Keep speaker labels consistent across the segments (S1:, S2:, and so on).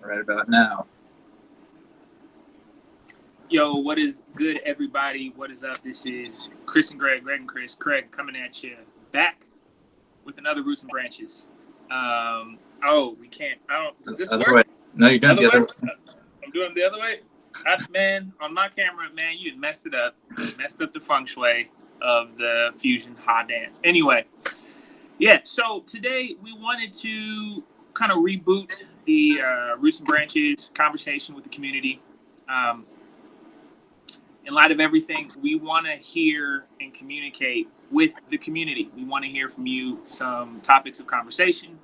S1: right about now.
S2: Yo, what is good, everybody? What is up? This is Chris and Greg, Greg and Chris, Craig coming at you back with another Roots and Branches. We can't. I don't. Does this
S1: Other way.
S2: work?
S1: No, you're doing it
S2: Other
S1: the other
S2: way?
S1: way.
S2: I'm doing it the other way. Man, on my camera, man, you messed it up. Messed up the feng shui of the fusion ha dance. Anyway, yeah. So today we wanted to kind of reboot the Roots and Branches conversation with the community. Um, in light of everything, we want to hear and communicate with the community. We want to hear from you some topics of conversation,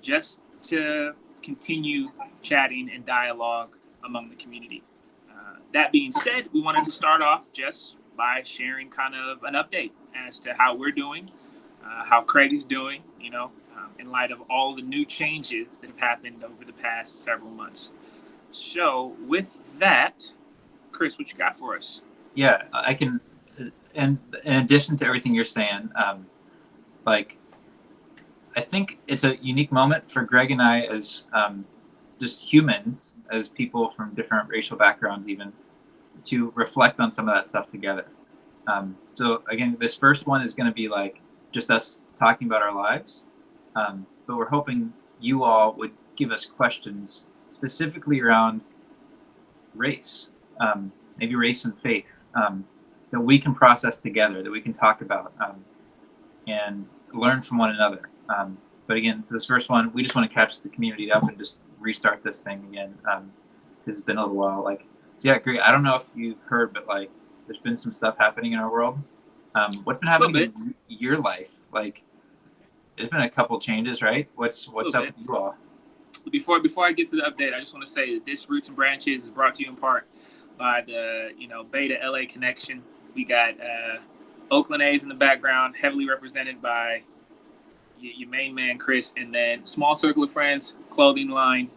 S2: just to continue chatting and dialogue among the community. That being said, we wanted to start off just by sharing kind of an update as to how we're doing, how Craig is doing, in light of all the new changes that have happened over the past several months. So, with that, Chris, what you got for us?
S1: Yeah, I can. And in addition to everything you're saying, like I think it's a unique moment for Greg and I as just humans, as people from different racial backgrounds, even to reflect on some of that stuff together. So again, this first one is going to be like just us talking about our lives, but we're hoping you all would give us questions specifically around race, maybe race and faith, that we can process together, that we can talk about, and learn from one another. But again, so this first one, we just want to catch the community up and just restart this thing again, because it's been a little while. So yeah, great. I don't know if you've heard, but there's been some stuff happening in our world. What's been happening in your life? There's been a couple changes, right? What's up with you all?
S2: Before I get to the update, I just want to say that this Roots and Branches is brought to you in part by the Beta LA connection. We got Oakland A's in the background, heavily represented by your main man Chris, and then Small Circle of Friends clothing line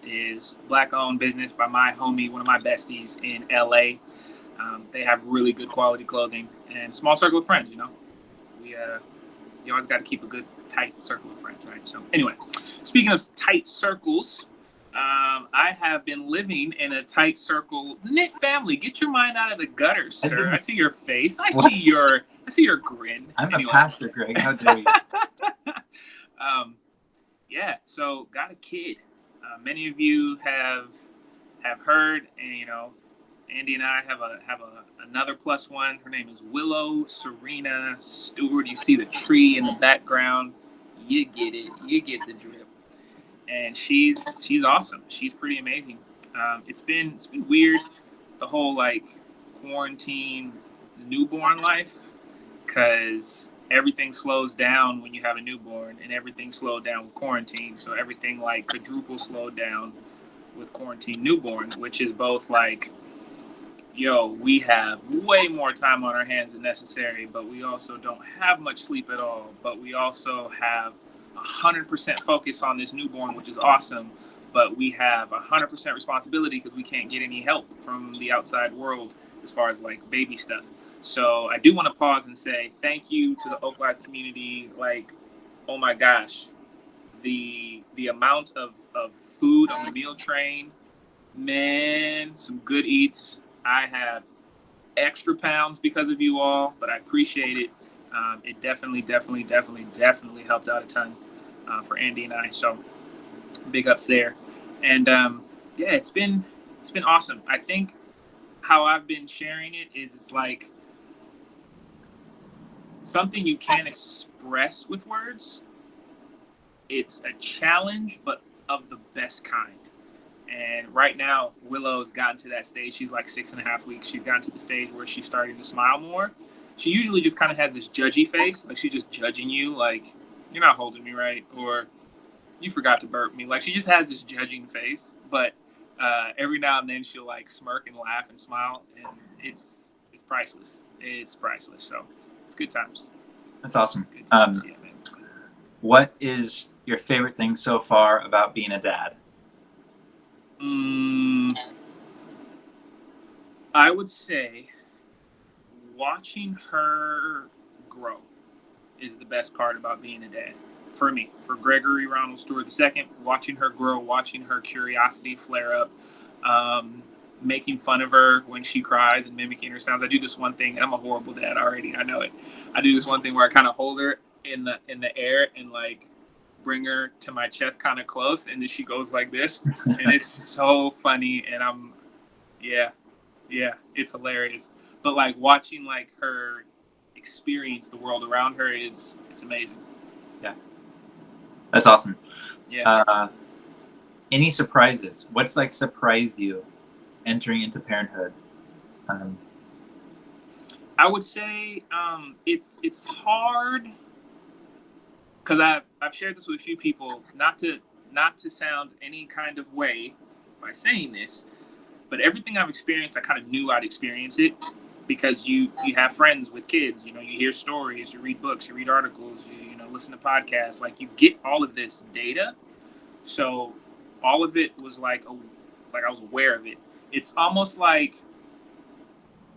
S2: is black-owned business by my homie, one of my besties in LA. They have really good quality clothing, and Small Circle of Friends. You always got to keep a good tight circle of friends, right? So anyway, speaking of tight circles, I have been living in a tight circle, knit family. Get your mind out of the gutter, sir. I see your face. I see your grin.
S1: I'm a pastor, Greg. How dare you?
S2: Yeah. So got a kid. Many of you have heard, and Andy and I have another plus one. Her name is Willow Serena Stewart. You see the tree in the background. You get it. You get the drip. And she's awesome. She's pretty amazing. It's been weird, the whole quarantine newborn life, because everything slows down when you have a newborn, and everything slowed down with quarantine. So everything quadruple slowed down with quarantine newborn, which is both we have way more time on our hands than necessary, but we also don't have much sleep at all. But we also have 100% focus on this newborn, which is awesome. But we have 100% responsibility because we can't get any help from the outside world as far as baby stuff. So I do want to pause and say thank you to the Oak Life community. Oh my gosh, the amount of food on the meal train, man, some good eats. I have extra pounds because of you all, but I appreciate it. It definitely helped out a ton for Andy and I. So big ups there. And yeah, it's been awesome. I think how I've been sharing it is it's something you can't express with words. It's a challenge, but of the best kind. And right now, Willow's gotten to that stage. She's 6.5 weeks. She's gotten to the stage where she's starting to smile more. She usually just kind of has this judgy face. She's just judging you. You're not holding me right. Or you forgot to burp me. She just has this judging face. But every now and then she'll smirk and laugh and smile. And it's priceless. It's priceless. So it's good times.
S1: That's awesome.
S2: Good times. Yeah, man.
S1: What is your favorite thing so far about being a dad?
S2: I would say watching her grow is the best part about being a dad. for me, for Gregory Ronald Stewart II, watching her grow, watching her curiosity flare up, making fun of her when she cries and mimicking her sounds. I do this one thing, and I'm a horrible dad already. I know it. I do this one thing where I kind of hold her in the air and like bring her to my chest kind of close, and then she goes like this, and it's so funny. And yeah, it's hilarious. But like watching like her experience the world around her it's amazing.
S1: Yeah, that's awesome.
S2: Yeah.
S1: Any surprises? What's like surprised you entering into parenthood?
S2: I would say it's hard because I've shared this with a few people, not to sound any kind of way by saying this, but everything I've experienced, I kind of knew I'd experience it because you have friends with kids, you hear stories, you read books, you read articles, you listen to podcasts, like you get all of this data. So all of it was like I was aware of it. It's almost like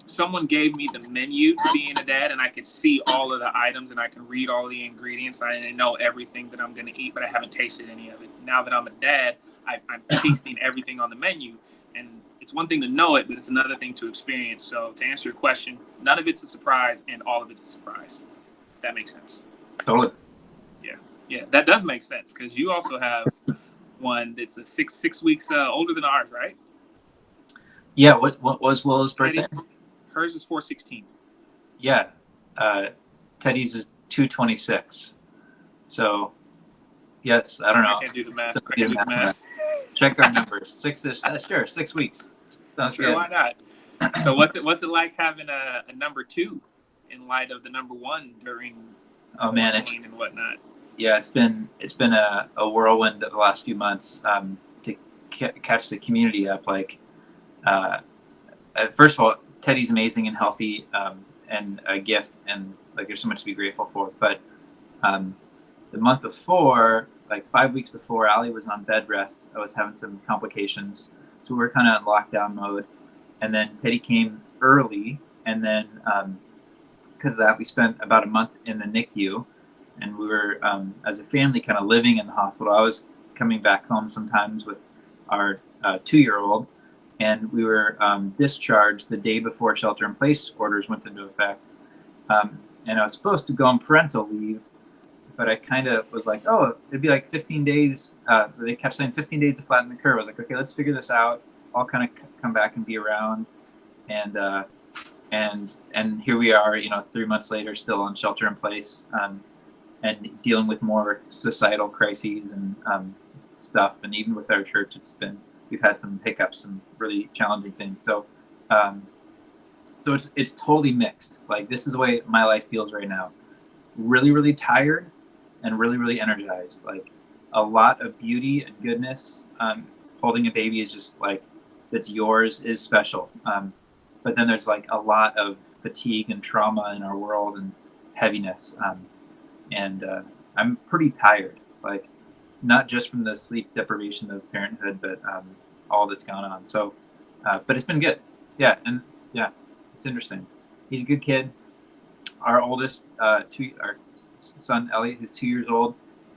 S2: someone gave me the menu to being a dad, and I could see all of the items and I can read all the ingredients. I know everything that I'm going to eat, but I haven't tasted any of it. Now that I'm a dad, I'm tasting everything on the menu. And it's one thing to know it, but it's another thing to experience. So to answer your question, none of it's a surprise and all of it's a surprise. If that makes sense.
S1: Totally.
S2: Yeah, that does make sense because you also have one that's six weeks older than ours, right?
S1: Yeah. What was Willow's birthday?
S2: Hers is 4/16.
S1: Yeah. Teddy's is 2/26. So yes, I don't know.
S2: I can't do the math.
S1: Check our numbers. 6-ish. Sure, 6 weeks. Sounds
S2: sure,
S1: good.
S2: Why not? So what's it like having a number 2 in light of the number 1 during quarantine and whatnot?
S1: Yeah, it's been a whirlwind of the last few months to catch the community up. Like, first of all, Teddy's amazing and healthy and a gift, and like there's so much to be grateful for. But the month before, like 5 weeks before, Allie was on bed rest. I was having some complications, so we were kind of in lockdown mode. And then Teddy came early, and then because of that, we spent about a month in the NICU. And we were, as a family, kind of living in the hospital. I was coming back home sometimes with our 2-year-old, and we were discharged the day before shelter-in-place orders went into effect. And I was supposed to go on parental leave, but I kind of was like, oh, it'd be like 15 days. They kept saying 15 days to flatten the curve. I was like, okay, let's figure this out. I'll kind of come back and be around. And here we are, 3 months later, still on shelter-in-place. And dealing with more societal crises and stuff, and even with our church, we've had some hiccups, some really challenging things. So it's totally mixed. Like this is the way my life feels right now. Really, really tired, and really, really energized. Like a lot of beauty and goodness. Holding a baby is just like that's yours is special. But then there's like a lot of fatigue and trauma in our world and heaviness. And I'm pretty tired, like not just from the sleep deprivation of parenthood, but all that's gone on. So, but it's been good. Yeah. And yeah, it's interesting. He's a good kid. Our oldest, our son, Elliot, who's 2 years old,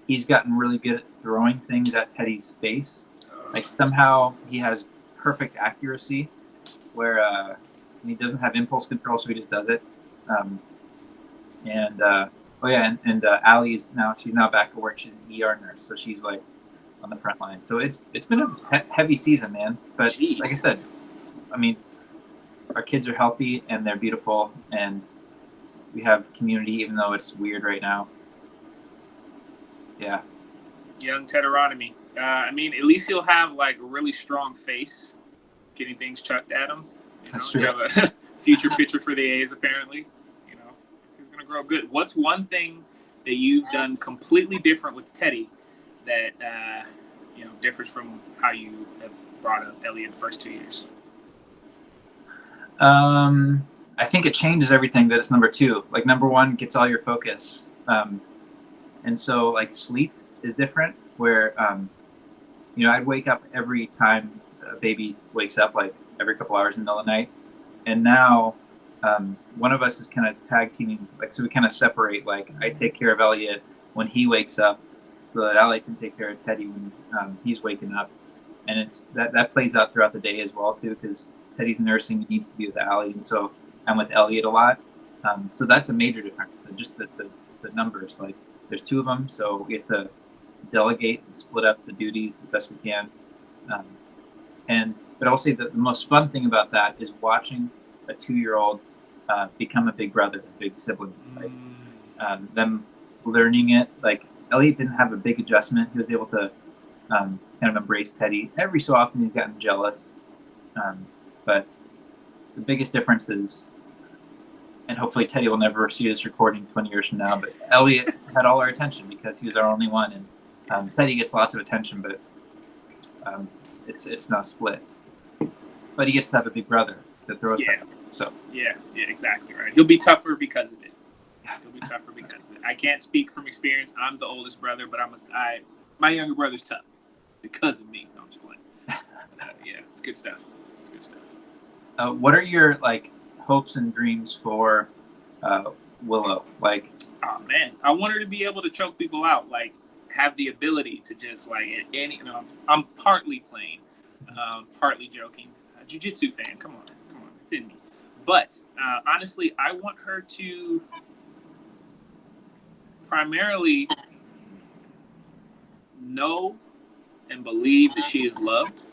S1: he's gotten really good at throwing things at Teddy's face. Like somehow he has perfect accuracy where he doesn't have impulse control, so he just does it. Oh yeah, and Allie's she's now back at work. She's an ER nurse, so she's like on the front line. So it's been a heavy season, man. But Jeez. Like I said, I mean, our kids are healthy and they're beautiful, and we have community, even though it's weird right now. Yeah.
S2: Young Deuteronomy. I mean, at least he'll have like a really strong face, getting things chucked at him.
S1: That's true.
S2: You have a future pitcher for the A's, apparently. He's going to grow good. What's one thing that you've done completely different with Teddy that differs from how you have brought up Elliot the first 2 years?
S1: I think it changes everything that it's number 2. Like number 1 gets all your focus. And so like sleep is different where, I'd wake up every time a baby wakes up, like every couple hours in the middle of the night. And now one of us is kind of tag teaming, like, so we kind of separate, like I take care of Elliot when he wakes up, so that Allie can take care of Teddy when he's waking up. And it's that plays out throughout the day as well too, because Teddy's nursing, he needs to be with Allie, and so I'm with Elliot a lot. So that's a major difference. Just the numbers, like there's two of them, so we have to delegate and split up the duties as best we can. But I'll say that the most fun thing about that is watching a 2-year-old become a big brother, a big sibling. Like them learning it. Like Elliot didn't have a big adjustment. He was able to kind of embrace Teddy. Every so often he's gotten jealous, but the biggest difference is, and hopefully Teddy will never see this recording 20 years from now, but Elliot had all our attention because he was our only one, and Teddy gets lots of attention, but it's not split. But he gets to have a big brother that throws him. So
S2: yeah, exactly right. He'll be tougher because of it. He'll be tougher because of it. I can't speak from experience. I'm the oldest brother, but my younger brother's tough because of me. No, I'm just playing. Yeah, it's good stuff. It's good stuff.
S1: What are your hopes and dreams for Willow?
S2: Oh man, I want her to be able to choke people out. Have the ability to just I'm partly playing, partly joking. Jiu-jitsu fan, come on, it's in me. But honestly, I want her to primarily know and believe that she is loved,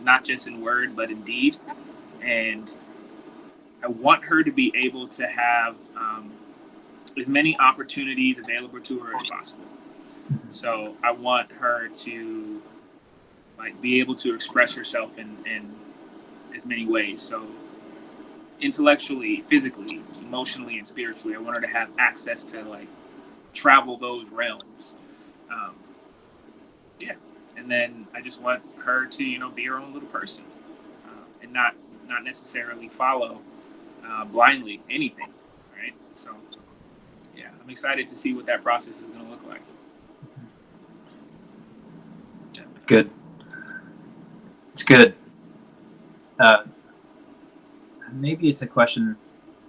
S2: not just in word but in deed. And I want her to be able to have as many opportunities available to her as possible. So I want her to be able to express herself in as many ways. So intellectually, physically, emotionally, and spiritually, I want her to have access to travel those realms. And then I just want her to be her own little person, and not necessarily follow blindly anything, right? So yeah, I'm excited to see what that process is going to look like.
S1: Good. It's good. Maybe it's a question.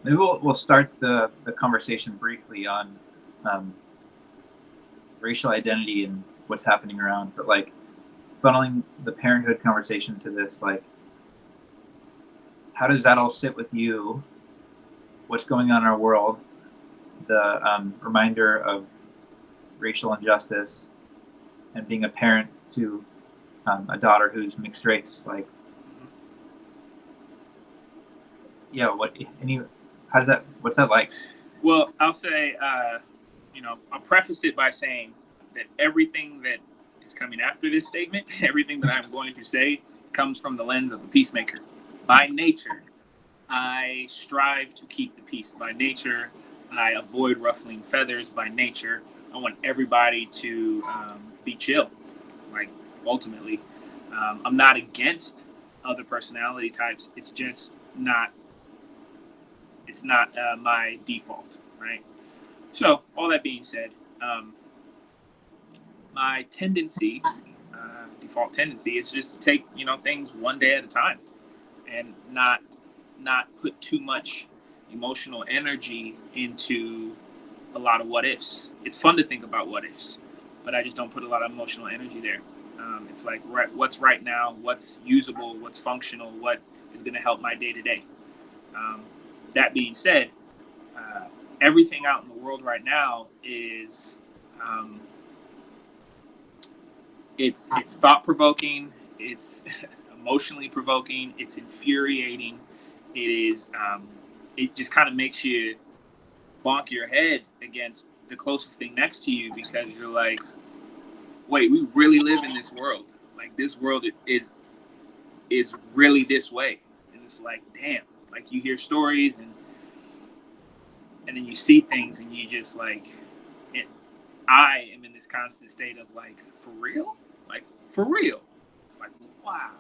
S1: Maybe we'll start the conversation briefly on racial identity and what's happening around, but funneling the parenthood conversation to this, how does that all sit with you? What's going on in our world? The reminder of racial injustice and being a parent to a daughter who's mixed race. What's that like?
S2: Well, I'll say, I'll preface it by saying that everything that is coming after this statement, everything that I'm going to say, comes from the lens of a peacemaker. By nature, I strive to keep the peace. By nature, I avoid ruffling feathers. By nature, I want everybody to be chill. Ultimately, I'm not against other personality types. It's just not. It's not my default, right? So, all that being said, my tendency, default tendency, is just to take things one day at a time, and not put too much emotional energy into a lot of what ifs. It's fun to think about what ifs, but I just don't put a lot of emotional energy there. It's what's right now, what's usable, what's functional, what is going to help my day to day. That being said, everything out in the world right now is it's thought-provoking, it's emotionally provoking, it's infuriating. It is it just kind of makes you bonk your head against the closest thing next to you, because you're like, wait, we really live in this world. This world is really this way. And it's damn. You hear stories and then you see things and you just I am in this constant state of for real? For real. It's wow.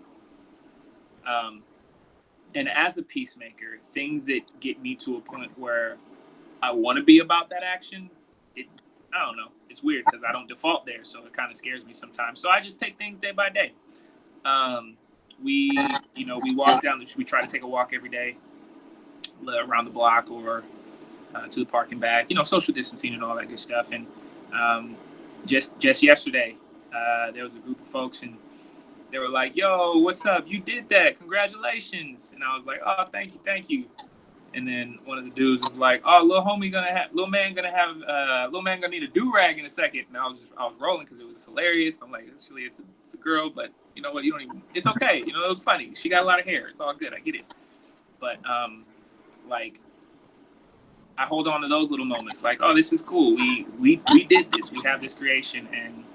S2: And as a peacemaker, things that get me to a point where I want to be about that action, I don't know. It's weird because I don't default there, so it kind of scares me sometimes. So I just take things day by day. We walk down we try to take a walk every day around the block or to the park and back, social distancing and all that good stuff. And just yesterday, there was a group of folks, and they were like, "Yo, what's up? You did that! Congratulations!" And I was like, "Oh, thank you." And then one of the dudes was like, "Oh, little man gonna need a do rag in a second." And I was rolling because it was hilarious. I'm like, actually, it's a girl, but you know what? You don't even. It's okay. You know, it was funny. She got a lot of hair. It's all good. I get it. But like, I hold on to those little moments. Like, oh, this is cool. We did this. We have this creation, and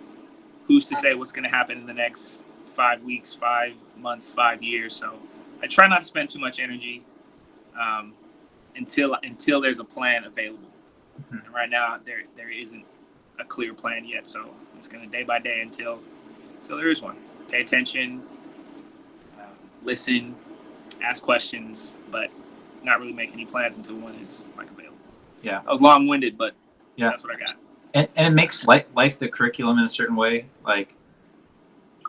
S2: who's to say what's gonna happen in the next 5 weeks, 5 months, 5 years? So I try not to spend too much energy. Until there's a plan available. Mm-hmm. And right now there isn't a clear plan yet, so it's going to day by day until there is one. Pay attention, listen, ask questions, but not really make any plans until one is like available.
S1: Yeah,
S2: I was long-winded, but yeah, that's what I got.
S1: And it makes life the curriculum in a certain way. Like,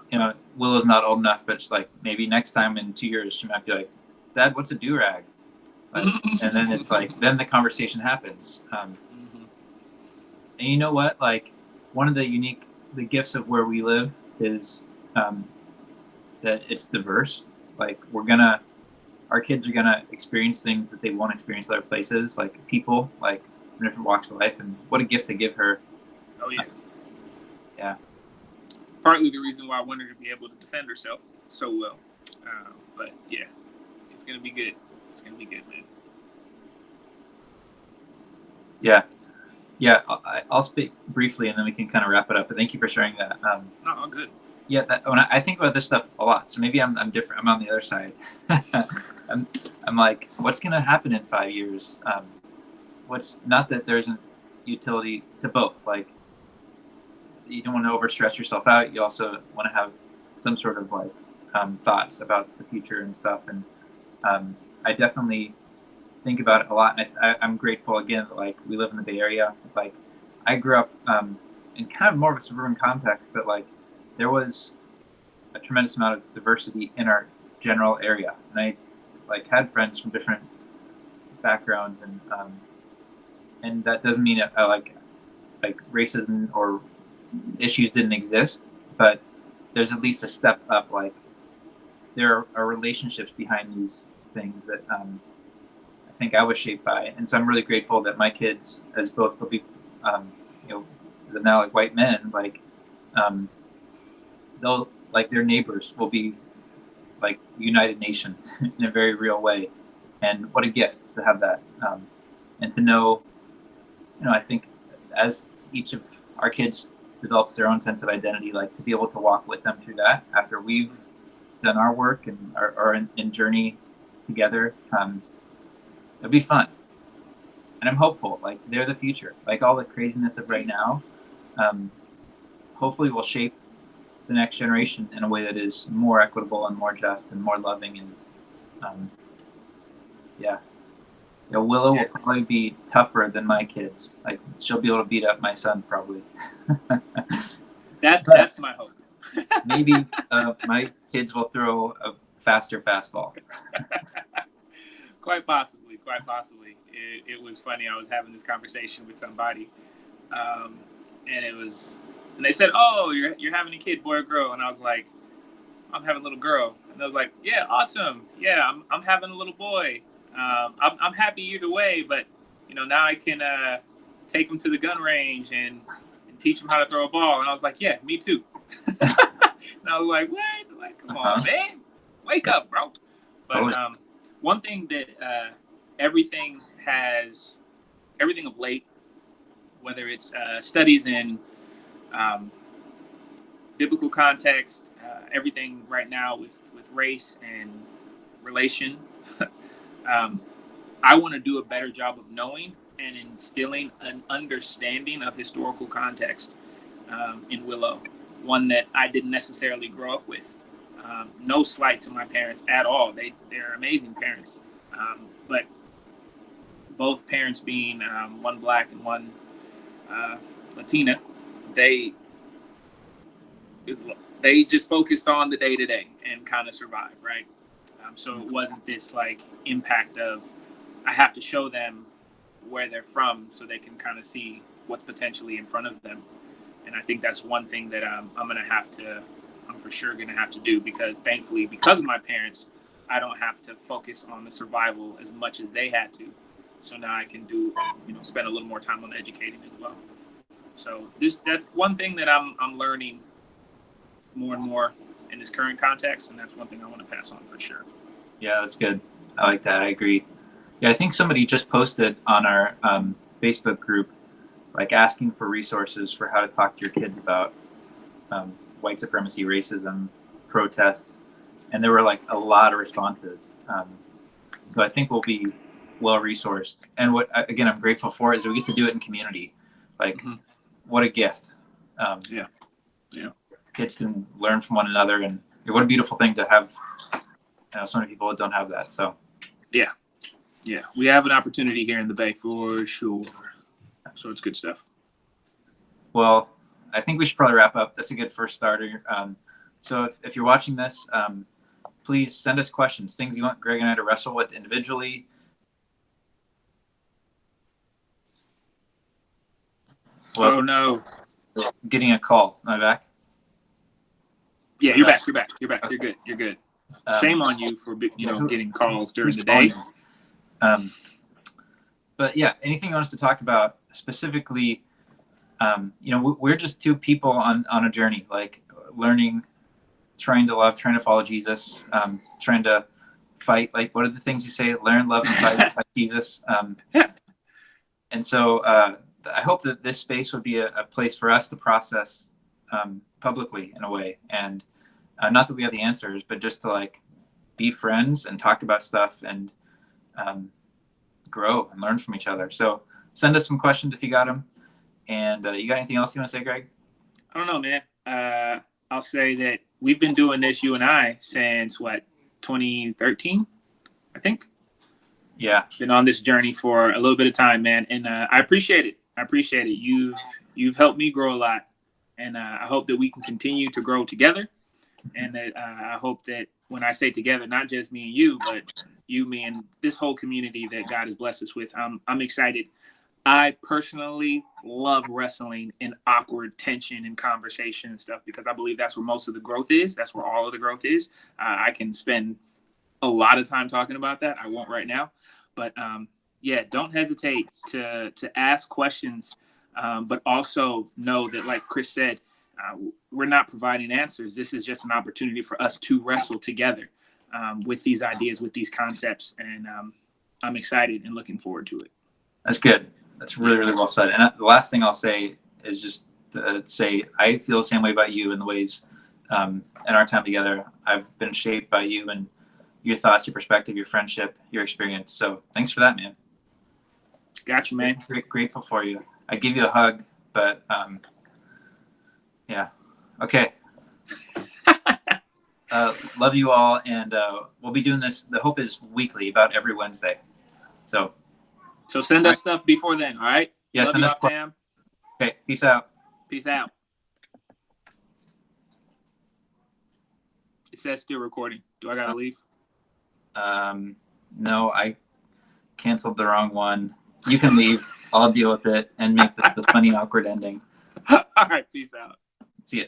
S1: you know, Willow's not old enough, but like maybe next time in 2 years she might be like, "Dad, what's a do-rag?" And then it's like, then the conversation happens. And you know what? Like, one of the gifts of where we live is that it's diverse. Like, our kids are gonna experience things that they won't experience other places, like people, like from different walks of life. And what a gift to give her.
S2: Oh yeah.
S1: Yeah.
S2: Partly the reason why I wanted her to be able to defend herself so well. But yeah, it's gonna be good. It's gonna be good, man.
S1: Yeah. I'll speak briefly, and then we can kind of wrap it up. But thank you for sharing that.
S2: No, I'm good.
S1: Yeah, when I think about this stuff a lot, so maybe I'm different. I'm on the other side. I'm like, what's gonna happen in 5 years? What's not that there isn't utility to both. Like, you don't want to overstress yourself out. You also want to have some sort of like thoughts about the future and stuff. And I definitely think about it a lot, and I'm grateful again that like we live in the Bay Area. Like, I grew up in kind of more of a suburban context, but like there was a tremendous amount of diversity in our general area, and I like had friends from different backgrounds, and that doesn't mean like racism or issues didn't exist, but there's at least a step up. Like, there are relationships behind these things that I think I was shaped by, and so I'm really grateful that my kids, as both will be, they're now like white men, like they'll like their neighbors will be like United Nations in a very real way, and what a gift to have that, and to know, I think as each of our kids develops their own sense of identity, like to be able to walk with them through that after we've done our work and are in journey together. It'll be fun, and I'm hopeful. Like, they're the future. Like, all the craziness of right now, hopefully will shape the next generation in a way that is more equitable and more just and more loving. And Willow will probably be tougher than my kids. Like, she'll be able to beat up my son probably.
S2: That's my hope.
S1: Maybe my kids will throw a faster fastball.
S2: Quite possibly. It was funny. I was having this conversation with somebody, and they said, "Oh, you're having a kid, boy or girl?" And I was like, "I'm having a little girl." And I was like, "Yeah, awesome. Yeah, I'm having a little boy. I'm happy either way, but now I can take him to the gun range and teach him how to throw a ball." And I was like, "Yeah, me too." And I was like, "What? Like, come on, man, wake up, bro." But one thing that everything of late, whether it's studies in biblical context, everything right now with race and relation, I want to do a better job of knowing and instilling an understanding of historical context in Willow, one that I didn't necessarily grow up with. No slight to my parents at all. They're amazing parents. But both parents being one black and one Latina, they just focused on the day-to-day and kind of survived, right? So it wasn't this like impact of I have to show them where they're from so they can kind of see what's potentially in front of them. And I think that's one thing that I'm for sure going to have to do, because thankfully, because of my parents, I don't have to focus on the survival as much as they had to. So now I can do, spend a little more time on educating as well. So that's one thing that I'm learning more and more in this current context, and that's one thing I want to pass on for sure.
S1: Yeah, that's good. I like that. I agree. Yeah, I think somebody just posted on our Facebook group, like asking for resources for how to talk to your kids about white supremacy, racism, protests, and there were like a lot of responses. So I think we'll be well resourced. And what again I'm grateful for is we get to do it in community. Like, what a gift.
S2: Yeah.
S1: Kids can learn from one another, and what a beautiful thing to have. So many people that don't have that. So
S2: yeah, we have an opportunity here in the Bay for sure. So it's good stuff.
S1: Well, I think we should probably wrap up. That's a good first starter. So if you're watching this, please send us questions, things you want Greg and I to wrestle with individually.
S2: Well, oh no!
S1: I'm getting a call. Am I back?
S2: Yeah, you're back. You're back. Okay. You're good. Shame on you for getting calls during the day.
S1: But yeah, anything you want us to talk about specifically? We're just two people on a journey, like learning, trying to love, trying to follow Jesus, trying to fight. Like, what are the things you say? Learn, love, and fight like Jesus. And so I hope that this space would be a place for us to process publicly in a way. And not that we have the answers, but just to like be friends and talk about stuff and grow and learn from each other. So send us some questions if you got them. And you got anything else you want to say, Greg?
S2: I don't know, man. I'll say that we've been doing this, you and I, since 2013, I think.
S1: Yeah.
S2: Been on this journey for a little bit of time, man. And I appreciate it. You've helped me grow a lot. And I hope that we can continue to grow together. And that I hope that when I say together, not just me and you, but you, me, and this whole community that God has blessed us with, I'm excited. I personally love wrestling in awkward tension and conversation and stuff, because I believe that's where most of the growth is. That's where all of the growth is. I can spend a lot of time talking about that. I won't right now. But don't hesitate to ask questions, but also know that, like Chris said, we're not providing answers. This is just an opportunity for us to wrestle together with these ideas, with these concepts. And I'm excited and looking forward to it.
S1: That's good. That's really, really well said. And the last thing I'll say is just to say I feel the same way about you in the ways in our time together. I've been shaped by you and your thoughts, your perspective, your friendship, your experience. So thanks for that, man.
S2: Got you, man.
S1: Grateful for you. I give you a hug, but yeah. Okay. Love you all. And we'll be doing this. The hope is weekly, about every Wednesday. So
S2: send us stuff before then, all right?
S1: Yeah,
S2: Love
S1: send us
S2: fam.
S1: Okay, peace out.
S2: Peace out. It says still recording. Do I gotta leave?
S1: No, I canceled the wrong one. You can leave. I'll deal with it and make this the funny, awkward ending.
S2: All right, peace out.
S1: See ya.